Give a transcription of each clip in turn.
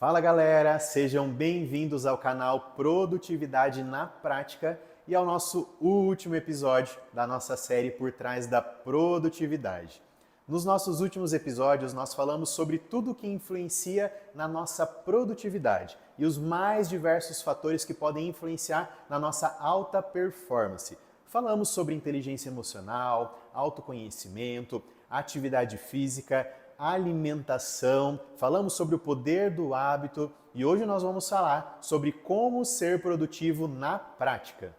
Fala galera, sejam bem-vindos ao canal Produtividade na Prática e ao nosso último episódio da nossa série Por Trás da Produtividade. Nos nossos últimos episódios nós falamos sobre tudo o que influencia na nossa produtividade e os mais diversos fatores que podem influenciar na nossa alta performance. Falamos sobre inteligência emocional, autoconhecimento, atividade física, alimentação, falamos sobre o poder do hábito e hoje nós vamos falar sobre como ser produtivo na prática.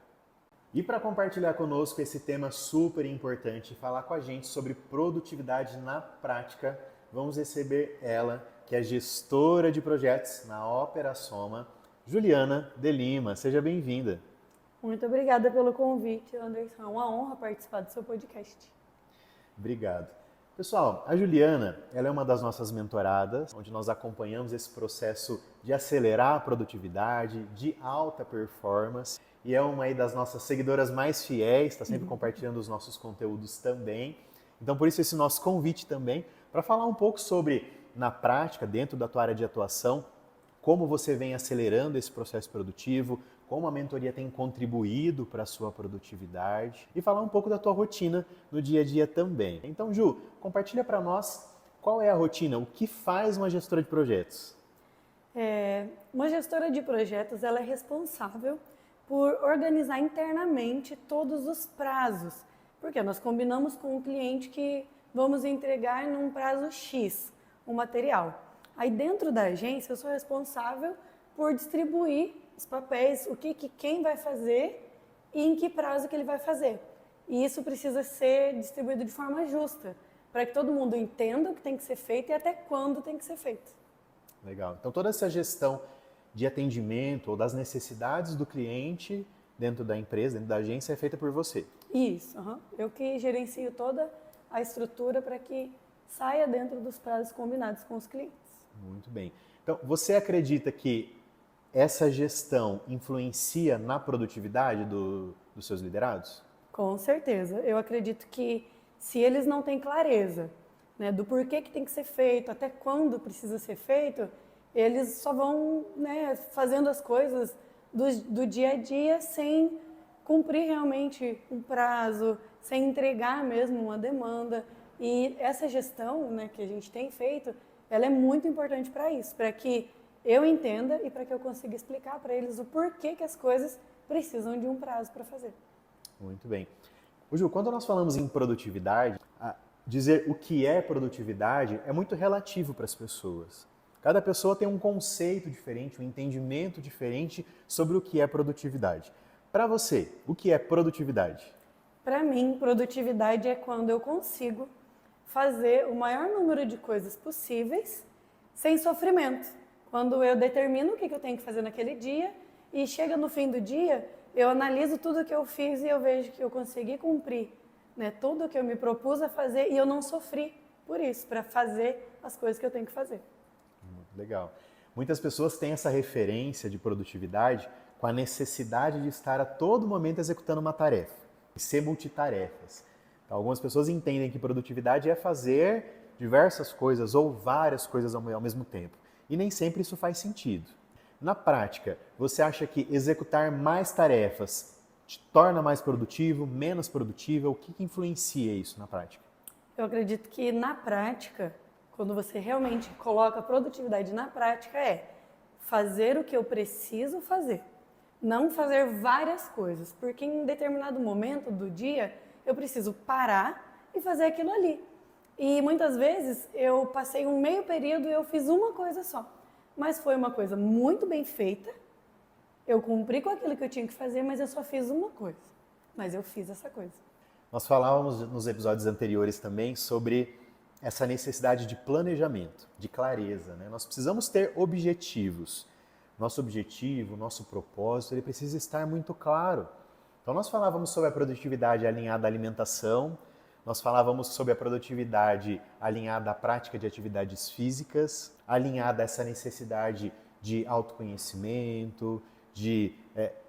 E para compartilhar conosco esse tema super importante e falar com a gente sobre produtividade na prática, vamos receber ela, que é gestora de projetos na Opera Soma, Juliana de Lima. Seja bem-vinda. Muito obrigada pelo convite, Anderson. É uma honra participar do seu podcast. Obrigado. Pessoal, a Juliana, ela é uma das nossas mentoradas, onde nós acompanhamos esse processo de acelerar a produtividade, de alta performance, e é uma aí das nossas seguidoras mais fiéis, está sempre compartilhando os nossos conteúdos também. Então, por isso esse nosso convite também, para falar um pouco sobre, na prática, dentro da tua área de atuação, como você vem acelerando esse processo produtivo, como a mentoria tem contribuído para a sua produtividade e falar um pouco da tua rotina no dia a dia também. Então, Ju, compartilha para nós qual é a rotina, o que faz uma gestora de projetos? Uma gestora de projetos, ela é responsável por organizar internamente todos os prazos, porque nós combinamos com o cliente que vamos entregar num prazo X o material. Aí dentro da agência eu sou responsável por distribuir os papéis, quem vai fazer e em que prazo que ele vai fazer. E isso precisa ser distribuído de forma justa, para que todo mundo entenda o que tem que ser feito e até quando tem que ser feito. Legal. Então toda essa gestão de atendimento ou das necessidades do cliente dentro da empresa, dentro da agência, é feita por você? Isso. Eu que gerencio toda a estrutura para que saia dentro dos prazos combinados com os clientes. Muito bem. Então, você acredita que essa gestão influencia na produtividade dos seus liderados? Com certeza. Eu acredito que se eles não têm clareza, né, do porquê que tem que ser feito, até quando precisa ser feito, eles só vão, né, fazendo as coisas do dia a dia sem cumprir realmente um prazo, sem entregar mesmo uma demanda. E essa gestão, né, que a gente tem feito, ela é muito importante para isso, para que eu entenda e para que eu consiga explicar para eles o porquê que as coisas precisam de um prazo para fazer. Muito bem. Ju, quando nós falamos em produtividade, dizer o que é produtividade é muito relativo para as pessoas. Cada pessoa tem um conceito diferente, um entendimento diferente sobre o que é produtividade. Para você, o que é produtividade? Para mim, produtividade é quando eu consigo fazer o maior número de coisas possíveis sem sofrimento. Quando eu determino o que eu tenho que fazer naquele dia e chega no fim do dia, eu analiso tudo que eu fiz e eu vejo que eu consegui cumprir, né, tudo que eu me propus a fazer e eu não sofri por isso, para fazer as coisas que eu tenho que fazer. Legal. Muitas pessoas têm essa referência de produtividade com a necessidade de estar a todo momento executando uma tarefa, e ser multitarefas. Então, algumas pessoas entendem que produtividade é fazer diversas coisas ou várias coisas ao mesmo tempo. E nem sempre isso faz sentido. Na prática, você acha que executar mais tarefas te torna mais produtivo, menos produtivo? O que influencia isso na prática? Eu acredito que na prática, quando você realmente coloca a produtividade na prática, é fazer o que eu preciso fazer. Não fazer várias coisas, porque em determinado momento do dia eu preciso parar e fazer aquilo ali. E muitas vezes eu passei um meio período e eu fiz uma coisa só. Mas foi uma coisa muito bem feita, eu cumpri com aquilo que eu tinha que fazer, mas eu só fiz uma coisa. Mas eu fiz essa coisa. Nós falávamos nos episódios anteriores também sobre essa necessidade de planejamento, de clareza, né? Nós precisamos ter objetivos. Nosso objetivo, nosso propósito, ele precisa estar muito claro. Então nós falávamos sobre a produtividade alinhada à alimentação, nós falávamos sobre a produtividade alinhada à prática de atividades físicas, alinhada a essa necessidade de autoconhecimento, de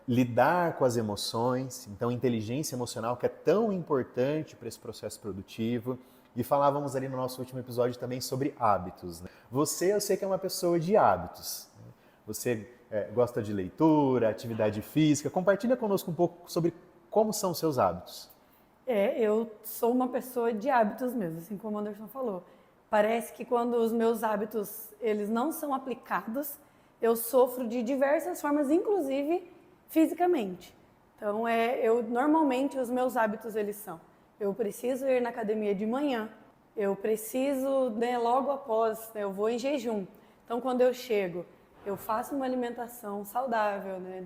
lidar com as emoções, então inteligência emocional que é tão importante para esse processo produtivo. E falávamos ali no nosso último episódio também sobre hábitos, né? Você, eu sei que é uma pessoa de hábitos. Né? Você gosta de leitura, atividade física. Compartilha conosco um pouco sobre como são os seus hábitos. Eu sou uma pessoa de hábitos mesmo, assim como o Anderson falou. Parece que quando os meus hábitos eles não são aplicados, eu sofro de diversas formas, inclusive fisicamente. Então, normalmente os meus hábitos eles são: eu preciso ir na academia de manhã, eu preciso, né, logo após, né, eu vou em jejum. Então, quando eu chego, eu faço uma alimentação saudável, né,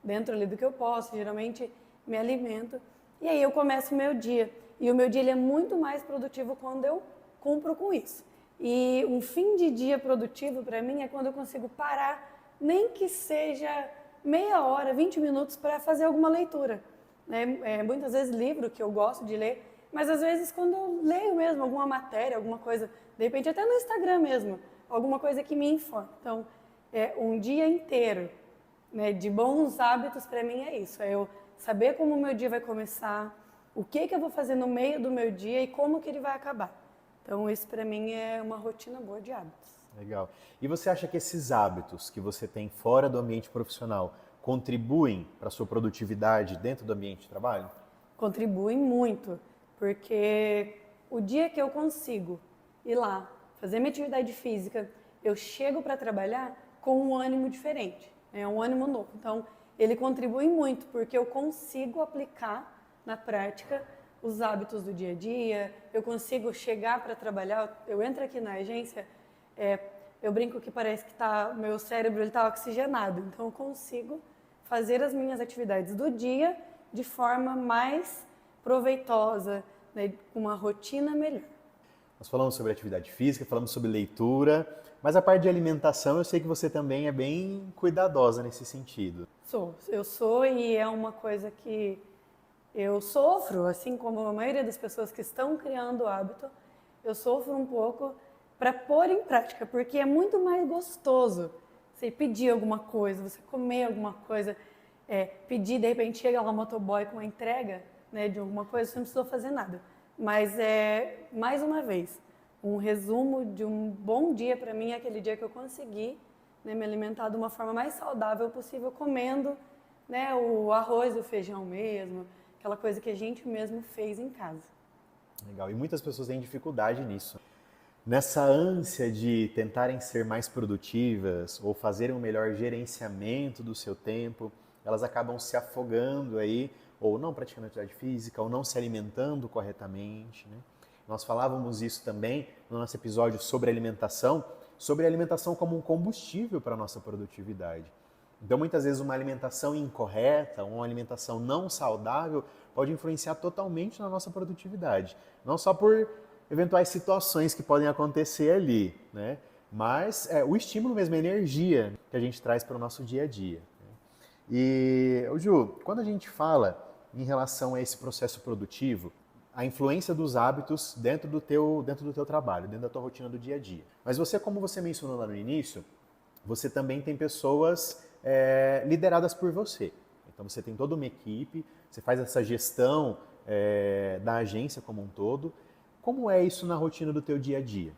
dentro ali do que eu posso, geralmente me alimento, e aí eu começo o meu dia. E o meu dia ele é muito mais produtivo quando eu cumpro com isso. E um fim de dia produtivo para mim é quando eu consigo parar, nem que seja meia hora, 20 minutos para fazer alguma leitura. Né? Muitas vezes livro que eu gosto de ler, mas às vezes quando eu leio mesmo alguma matéria, alguma coisa, de repente até no Instagram mesmo, alguma coisa que me informa. Então, um dia inteiro, né, de bons hábitos para mim é isso, é eu saber como o meu dia vai começar, o que eu vou fazer no meio do meu dia e como que ele vai acabar. Então, isso para mim é uma rotina boa de hábitos. Legal. E você acha que esses hábitos que você tem fora do ambiente profissional contribuem para a sua produtividade dentro do ambiente de trabalho? Contribuem muito, porque o dia que eu consigo ir lá, fazer minha atividade física, eu chego para trabalhar com um ânimo diferente, um ânimo novo. Então, ele contribui muito, porque eu consigo aplicar na prática os hábitos do dia a dia, eu consigo chegar para trabalhar, eu entro aqui na agência, eu brinco que parece que o meu cérebro está oxigenado, então eu consigo fazer as minhas atividades do dia de forma mais proveitosa, né, com uma rotina melhor. Nós falamos sobre atividade física, falamos sobre leitura, mas a parte de alimentação eu sei que você também é bem cuidadosa nesse sentido. Eu sou e é uma coisa que eu sofro, assim como a maioria das pessoas que estão criando o hábito, eu sofro um pouco para pôr em prática, porque é muito mais gostoso você pedir alguma coisa, você comer alguma coisa, pedir, de repente chega lá um motoboy com uma entrega, né, de alguma coisa, você não precisou fazer nada. Mas, mais uma vez, um resumo de um bom dia para mim é aquele dia que eu consegui, né, me alimentar de uma forma mais saudável possível, comendo, né, o arroz e o feijão mesmo, aquela coisa que a gente mesmo fez em casa. Legal. E muitas pessoas têm dificuldade nisso. Nessa ânsia de tentarem ser mais produtivas ou fazerem um melhor gerenciamento do seu tempo, elas acabam se afogando aí, ou não praticando atividade física, ou não se alimentando corretamente, né? Nós falávamos isso também no nosso episódio sobre a alimentação como um combustível para a nossa produtividade. Então, muitas vezes, uma alimentação incorreta, uma alimentação não saudável, pode influenciar totalmente na nossa produtividade. Não só por eventuais situações que podem acontecer ali, né? Mas o estímulo mesmo, a energia que a gente traz para o nosso dia a dia. Né? E, Ju, quando a gente fala em relação a esse processo produtivo, a influência dos hábitos dentro do teu trabalho, dentro da tua rotina do dia a dia. Mas você, como você mencionou lá no início, você também tem pessoas lideradas por você. Então você tem toda uma equipe, você faz essa gestão da agência como um todo. Como é isso na rotina do teu dia a dia?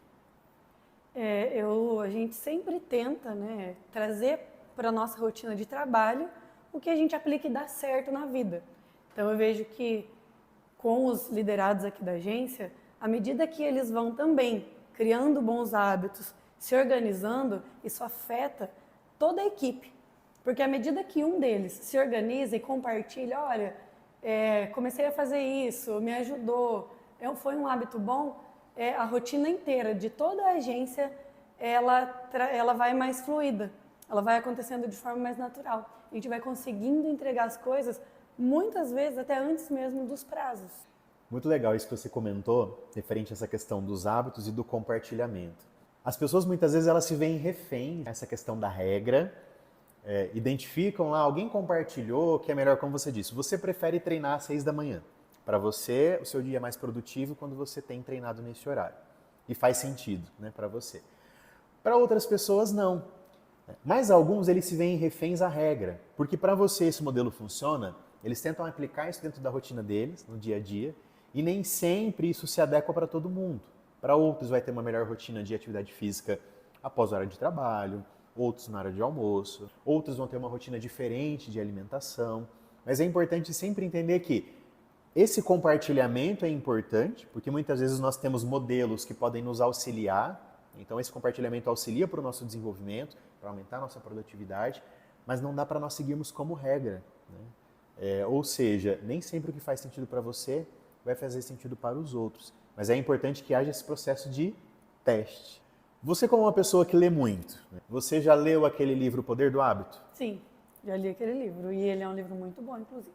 A gente sempre tenta, né, trazer para a nossa rotina de trabalho o que a gente aplica e dá certo na vida. Então eu vejo que com os liderados aqui da agência, à medida que eles vão também criando bons hábitos, se organizando, isso afeta toda a equipe. Porque à medida que um deles se organiza e compartilha, olha, comecei a fazer isso, me ajudou, foi um hábito bom, a rotina inteira de toda a agência, ela vai mais fluida, ela vai acontecendo de forma mais natural. A gente vai conseguindo entregar as coisas, muitas vezes até antes mesmo dos prazos. Muito legal isso que você comentou, referente a essa questão dos hábitos e do compartilhamento. As pessoas muitas vezes elas se veem refém essa questão da regra, identificam lá, alguém compartilhou que é melhor, como você disse, você prefere treinar às 6 da manhã. Para você, o seu dia é mais produtivo quando você tem treinado nesse horário. E faz sentido, né, para você. Para outras pessoas, não. Mas alguns, eles se veem reféns à regra. Porque para você esse modelo funciona, eles tentam aplicar isso dentro da rotina deles, no dia a dia, E nem sempre isso se adequa para todo mundo. Para outros vai ter uma melhor rotina de atividade física após a hora de trabalho, outros na hora de almoço, outros vão ter uma rotina diferente de alimentação. Mas é importante sempre entender que esse compartilhamento é importante, porque muitas vezes nós temos modelos que podem nos auxiliar, então esse compartilhamento auxilia para o nosso desenvolvimento, para aumentar a nossa produtividade, mas não dá para nós seguirmos como regra, né? Ou seja, nem sempre o que faz sentido para você vai fazer sentido para os outros, mas é importante que haja esse processo de teste. Você como uma pessoa que lê muito, né? Você já leu aquele livro O Poder do Hábito? Sim, já li aquele livro e ele é um livro muito bom, inclusive.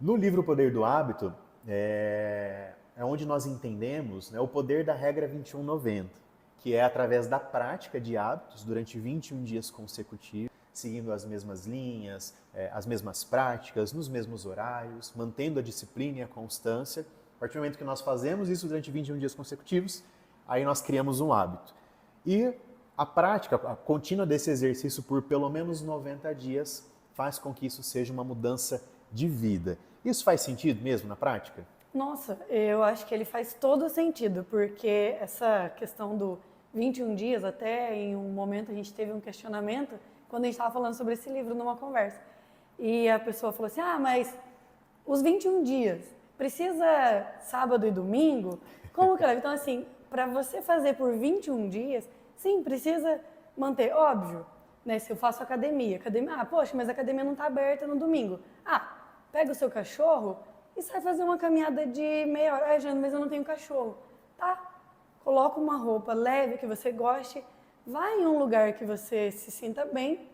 No livro O Poder do Hábito, é onde nós entendemos, né, o poder da regra 21/90, que é através da prática de hábitos durante 21 dias consecutivos, seguindo as mesmas linhas, as mesmas práticas, nos mesmos horários, mantendo a disciplina e a constância. A partir do momento que nós fazemos isso durante 21 dias consecutivos, aí nós criamos um hábito. E a prática, a contínua desse exercício por pelo menos 90 dias faz com que isso seja uma mudança de vida. Isso faz sentido mesmo na prática? Nossa, eu acho que ele faz todo sentido, porque essa questão do 21 dias, até em um momento a gente teve um questionamento, quando a gente estava falando sobre esse livro numa conversa. E a pessoa falou assim, mas os 21 dias, precisa sábado e domingo? Como que é? Então, assim, para você fazer por 21 dias, sim, precisa manter, óbvio, né? Se eu faço academia, poxa, mas a academia não está aberta no domingo. Pega o seu cachorro e sai fazer uma caminhada de meia hora. Jane, mas eu não tenho cachorro. Tá, coloca uma roupa leve que você goste, vai em um lugar que você se sinta bem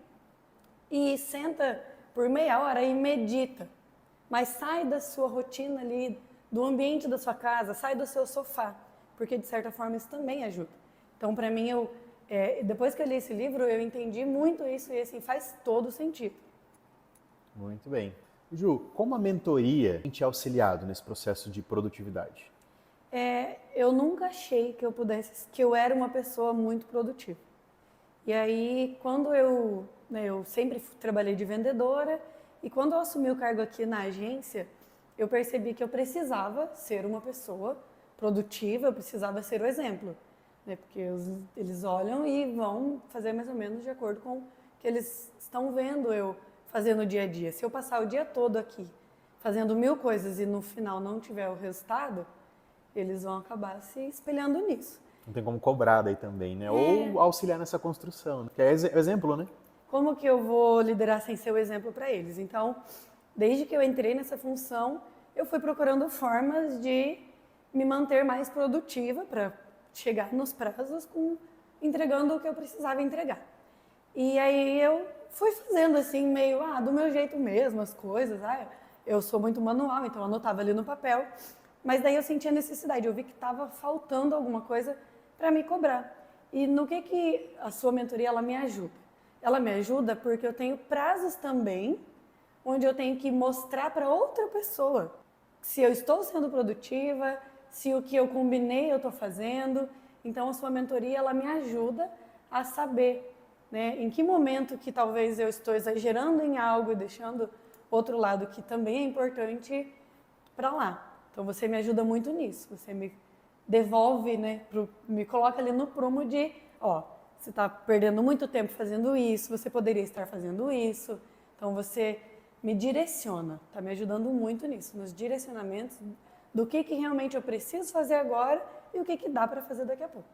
e senta por meia hora e medita. Mas sai da sua rotina ali, do ambiente da sua casa, sai do seu sofá, porque de certa forma isso também ajuda. Então, para mim, depois que eu li esse livro, eu entendi muito isso e assim, faz todo sentido. Muito bem. Ju, como a mentoria tem te auxiliado nesse processo de produtividade? Eu nunca achei que eu era uma pessoa muito produtiva. E aí, quando eu sempre trabalhei de vendedora, e quando eu assumi o cargo aqui na agência, eu percebi que eu precisava ser uma pessoa produtiva, eu precisava ser o exemplo, né? Porque eles olham e vão fazer mais ou menos de acordo com o que eles estão vendo eu fazer no dia a dia. Se eu passar o dia todo aqui fazendo 1000 coisas e no final não tiver o resultado, eles vão acabar se espelhando nisso. Não tem como cobrar daí também, né? Ou auxiliar nessa construção, né? Que é exemplo, né? Como que eu vou liderar sem ser o exemplo para eles? Então, desde que eu entrei nessa função, eu fui procurando formas de me manter mais produtiva para chegar nos prazos entregando o que eu precisava entregar. E aí eu fui fazendo assim, meio, do meu jeito mesmo, as coisas. Eu sou muito manual, então eu anotava ali no papel. Mas daí eu senti a necessidade, eu vi que estava faltando alguma coisa para me cobrar. E no que a sua mentoria ela me ajuda? Ela me ajuda porque eu tenho prazos também, onde eu tenho que mostrar para outra pessoa se eu estou sendo produtiva, se o que eu combinei eu estou fazendo. Então a sua mentoria ela me ajuda a saber, né, em que momento que talvez eu estou exagerando em algo e deixando outro lado que também é importante para lá. Então você me ajuda muito nisso, você me devolve, né, me coloca ali no prumo de, você está perdendo muito tempo fazendo isso, você poderia estar fazendo isso. Então você me direciona, está me ajudando muito nisso, nos direcionamentos do que realmente eu preciso fazer agora e o que dá para fazer daqui a pouco.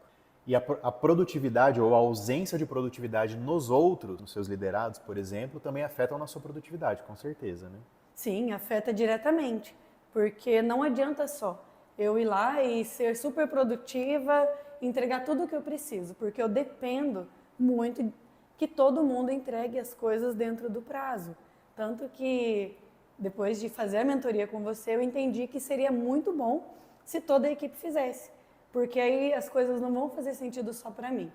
E a produtividade ou a ausência de produtividade nos outros, nos seus liderados, por exemplo, também afetam a sua produtividade, com certeza, né? Sim, afeta diretamente, porque não adianta só eu ir lá e ser super produtiva, entregar tudo o que eu preciso, porque eu dependo muito que todo mundo entregue as coisas dentro do prazo. Tanto que depois de fazer a mentoria com você, eu entendi que seria muito bom se toda a equipe fizesse, porque aí as coisas não vão fazer sentido só para mim,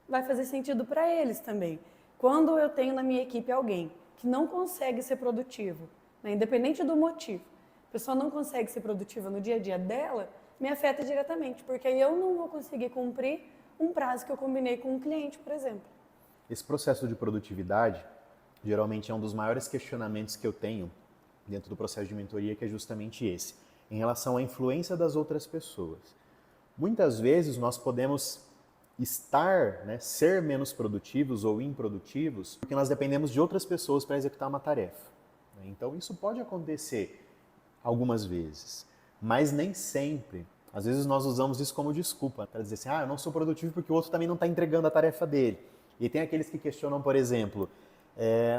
vai fazer sentido para eles também. Quando eu tenho na minha equipe alguém que não consegue ser produtivo, né, independente do motivo, a pessoa não consegue ser produtiva no dia a dia dela, me afeta diretamente, porque aí eu não vou conseguir cumprir um prazo que eu combinei com um cliente, por exemplo. Esse processo de produtividade, geralmente é um dos maiores questionamentos que eu tenho dentro do processo de mentoria, que é justamente esse. em relação à influência das outras pessoas. Muitas vezes nós podemos estar, né, ser menos produtivos ou improdutivos porque nós dependemos de outras pessoas para executar uma tarefa. Então isso pode acontecer algumas vezes, mas nem sempre. Às vezes nós usamos isso como desculpa para dizer assim, eu não sou produtivo porque o outro também não está entregando a tarefa dele. E tem aqueles que questionam, por exemplo,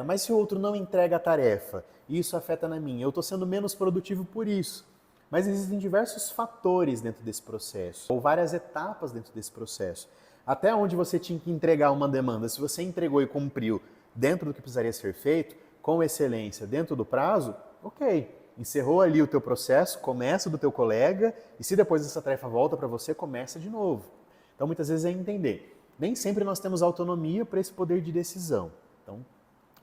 mas se o outro não entrega a tarefa, e isso afeta na minha, eu estou sendo menos produtivo por isso. Mas existem diversos fatores dentro desse processo, ou várias etapas dentro desse processo. Até onde você tinha que entregar uma demanda, se você entregou e cumpriu dentro do que precisaria ser feito, com excelência, dentro do prazo, ok. Encerrou ali o teu processo, começa do teu colega, e se depois essa tarefa volta para você, começa de novo. Então muitas vezes é entender. Nem sempre nós temos autonomia para esse poder de decisão. Então,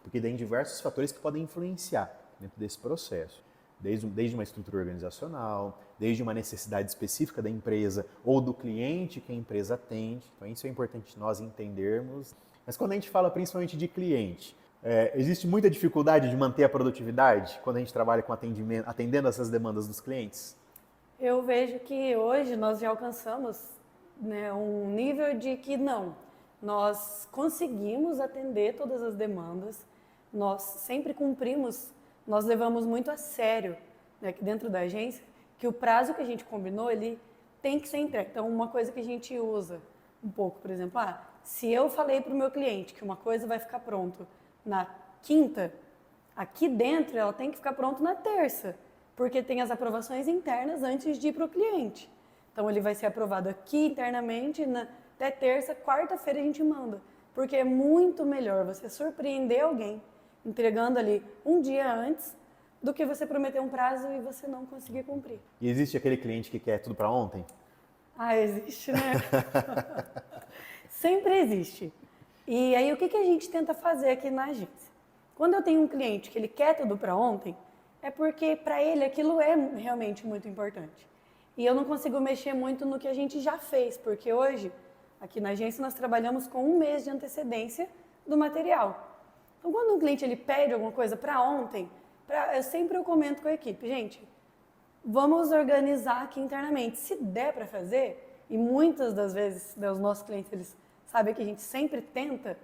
porque tem diversos fatores que podem influenciar dentro desse processo. Desde uma estrutura organizacional, desde uma necessidade específica da empresa ou do cliente que a empresa atende. Então isso é importante nós entendermos. Mas quando a gente fala principalmente de cliente, existe muita dificuldade de manter a produtividade quando a gente trabalha com atendimento, atendendo essas demandas dos clientes? Eu vejo que hoje nós já alcançamos, né, um nível de que nós conseguimos atender todas as demandas, nós sempre cumprimos, nós levamos muito a sério, né, aqui dentro da agência, que o prazo que a gente combinou, ele tem que ser entregue. Então, uma coisa que a gente usa um pouco, por exemplo, se eu falei para o meu cliente que uma coisa vai ficar pronto na quinta, aqui dentro ela tem que ficar pronta na terça, porque tem as aprovações internas antes de ir para o cliente. Então, ele vai ser aprovado aqui internamente, até terça, quarta-feira a gente manda. Porque é muito melhor você surpreender alguém entregando ali um dia antes do que você prometer um prazo e você não conseguir cumprir. E existe aquele cliente que quer tudo para ontem? Existe, né? Sempre existe. E aí, o que a gente tenta fazer aqui na agência? Quando eu tenho um cliente que ele quer tudo para ontem, é porque para ele aquilo é realmente muito importante. E eu não consigo mexer muito no que a gente já fez, porque hoje, aqui na agência, nós trabalhamos com 1 mês de antecedência do material. Então, quando um cliente ele pede alguma coisa para ontem, eu comento com a equipe, gente, vamos organizar aqui internamente. Se der para fazer, e muitas das vezes, os nossos clientes, eles sabem que a gente sempre tenta,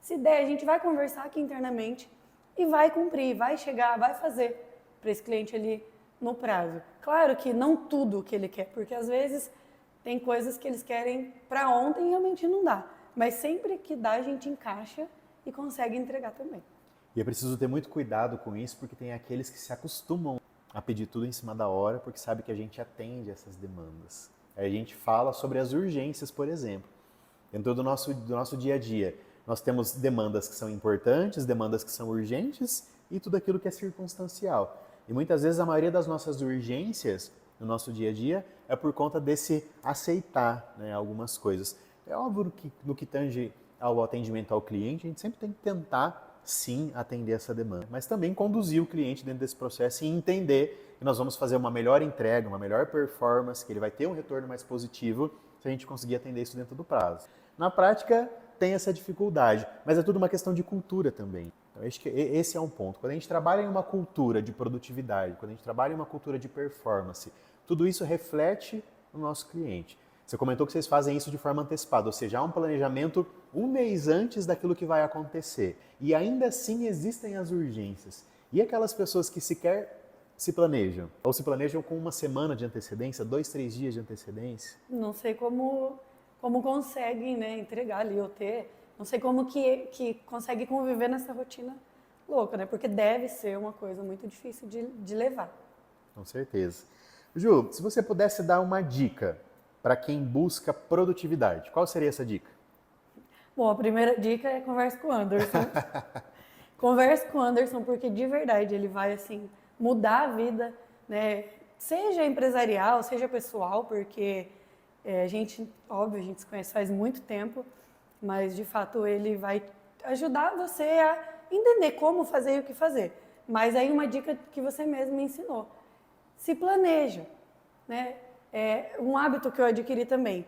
se der, a gente vai conversar aqui internamente e vai cumprir, vai chegar, vai fazer para esse cliente ali no prazo. Claro que não tudo o que ele quer, porque às vezes tem coisas que eles querem para ontem e realmente não dá. Mas sempre que dá, a gente encaixa e consegue entregar também. E é preciso ter muito cuidado com isso, porque tem aqueles que se acostumam a pedir tudo em cima da hora, porque sabe que a gente atende essas demandas. Aí a gente fala sobre as urgências, por exemplo. Dentro do nosso dia a dia, nós temos demandas que são importantes, demandas que são urgentes e tudo aquilo que é circunstancial. E muitas vezes a maioria das nossas urgências no nosso dia a dia é por conta desse aceitar, né, algumas coisas. É óbvio que no que tange ao atendimento ao cliente, a gente sempre tem que tentar, sim, atender essa demanda. Mas também conduzir o cliente dentro desse processo e entender que nós vamos fazer uma melhor entrega, uma melhor performance, que ele vai ter um retorno mais positivo se a gente conseguir atender isso dentro do prazo. Na prática, tem essa dificuldade, mas é tudo uma questão de cultura também. Então, acho que esse é um ponto. Quando a gente trabalha em uma cultura de produtividade, quando a gente trabalha em uma cultura de performance, tudo isso reflete no nosso cliente. Você comentou que vocês fazem isso de forma antecipada, ou seja, há um planejamento 1 mês antes daquilo que vai acontecer. E ainda assim existem as urgências. E aquelas pessoas que sequer se planejam? Ou se planejam com 1 semana de antecedência, 2, 3 dias de antecedência? Não sei como conseguem, né, entregar ali ou ter. Não sei como que consegue conviver nessa rotina louca, né? Porque deve ser uma coisa muito difícil de levar. Com certeza. Ju, se você pudesse dar uma dica para quem busca produtividade, qual seria essa dica? Bom, a primeira dica é converse com o Anderson. Converse com o Anderson porque de verdade ele vai assim mudar a vida, né? Seja empresarial, seja pessoal, porque a gente se conhece faz muito tempo, mas de fato ele vai ajudar você a entender como fazer e o que fazer. Mas aí uma dica que você mesmo me ensinou: se planeja, né? É um hábito que eu adquiri também.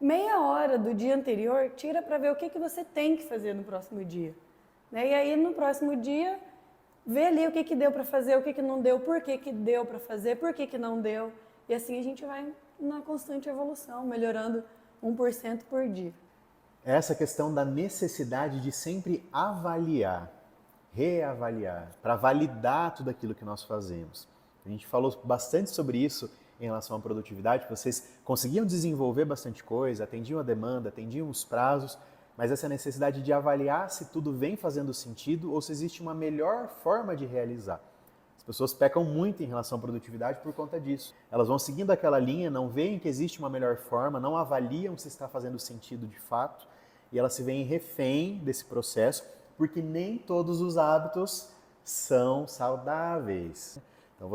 Meia hora do dia anterior, tira para ver o que você tem que fazer no próximo dia. Né? E aí, no próximo dia, ver ali o que que deu para fazer, o que que não deu, por que que deu para fazer, por que que não deu. E assim a gente vai na constante evolução, melhorando 1% por dia. Essa questão da necessidade de sempre avaliar, reavaliar, para validar tudo aquilo que nós fazemos. A gente falou bastante sobre isso em relação à produtividade, que vocês conseguiam desenvolver bastante coisa, atendiam a demanda, atendiam os prazos, mas essa necessidade de avaliar se tudo vem fazendo sentido ou se existe uma melhor forma de realizar. As pessoas pecam muito em relação à produtividade por conta disso. Elas vão seguindo aquela linha, não veem que existe uma melhor forma, não avaliam se está fazendo sentido de fato, e elas se veem refém desse processo, porque nem todos os hábitos são saudáveis. Então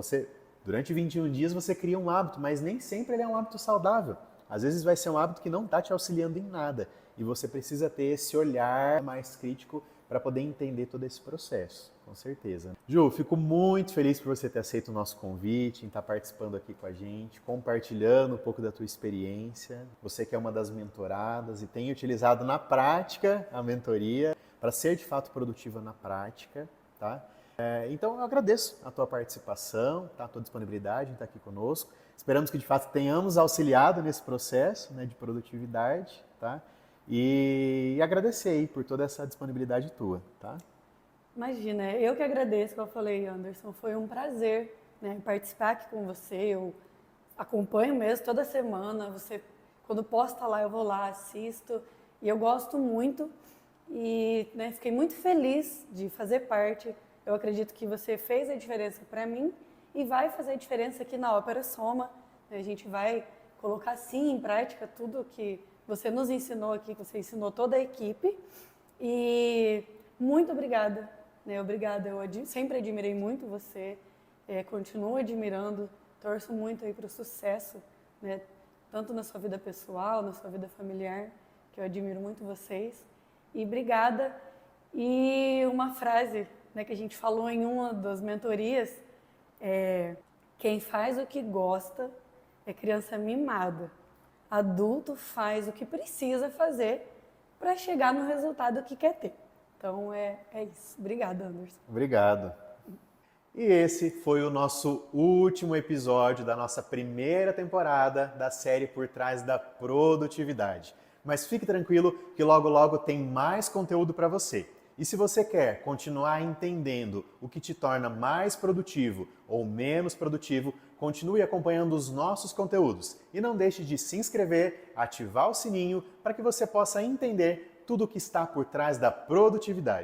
durante 21 dias você cria um hábito, mas nem sempre ele é um hábito saudável. Às vezes vai ser um hábito que não está te auxiliando em nada. E você precisa ter esse olhar mais crítico para poder entender todo esse processo, com certeza. Ju, fico muito feliz por você ter aceito o nosso convite, em estar participando aqui com a gente, compartilhando um pouco da tua experiência. Você que é uma das mentoradas e tem utilizado na prática a mentoria para ser de fato produtiva na prática, tá? Então eu agradeço a tua participação, tá? A tua disponibilidade em estar aqui conosco. Esperamos que de fato tenhamos auxiliado nesse processo, né, de produtividade, tá? E agradecer aí por toda essa disponibilidade tua, tá? Imagina, eu que agradeço, como eu falei, Anderson, foi um prazer, né, participar aqui com você. Eu acompanho mesmo toda semana, você, quando posta lá, eu vou lá, assisto, e eu gosto muito e, né, fiquei muito feliz de fazer parte. Eu acredito que você fez a diferença para mim e vai fazer a diferença aqui na Ópera Soma. A gente vai colocar sim em prática tudo que você nos ensinou aqui, que você ensinou toda a equipe. E muito obrigada, né? Obrigada, eu sempre admirei muito você, continuo admirando, torço muito aí para o sucesso, né? Tanto na sua vida pessoal, na sua vida familiar, que eu admiro muito vocês. E obrigada. E uma frase, né, que a gente falou em uma das mentorias, quem faz o que gosta é criança mimada. Adulto faz o que precisa fazer para chegar no resultado que quer ter. Então é isso. Obrigada, Anderson. Obrigado. E esse foi o nosso último episódio da nossa primeira temporada da série Por Trás da Produtividade. Mas fique tranquilo que logo logo tem mais conteúdo para você. E se você quer continuar entendendo o que te torna mais produtivo ou menos produtivo, continue acompanhando os nossos conteúdos e não deixe de se inscrever, ativar o sininho para que você possa entender tudo o que está por trás da produtividade.